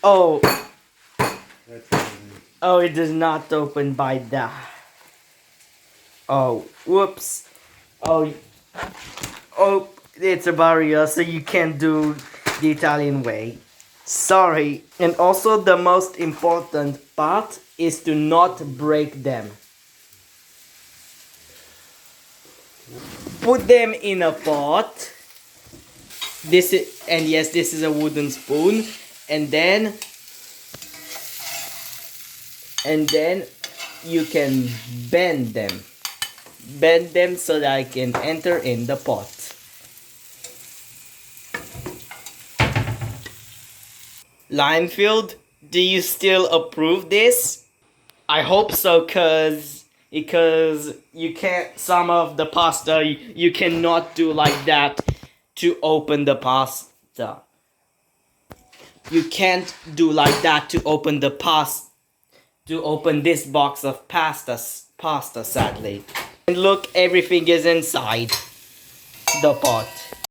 Oh, That's amazing. oh, it does not open by that. Oh, whoops. Oh, oh, it's a barrier, so you can't do the Italian way. Sorry. And also the most important part is to not break them. Put them in a pot. This is, and yes, this is a wooden spoon. And then you can bend them. Bend them so that I can enter in the pot. Limefield, do you still approve this? I hope so, because you can't, some of the pasta you cannot do like that to open the pasta. You can't do like that to open the to open this box of pasta sadly. And look, everything is inside the pot.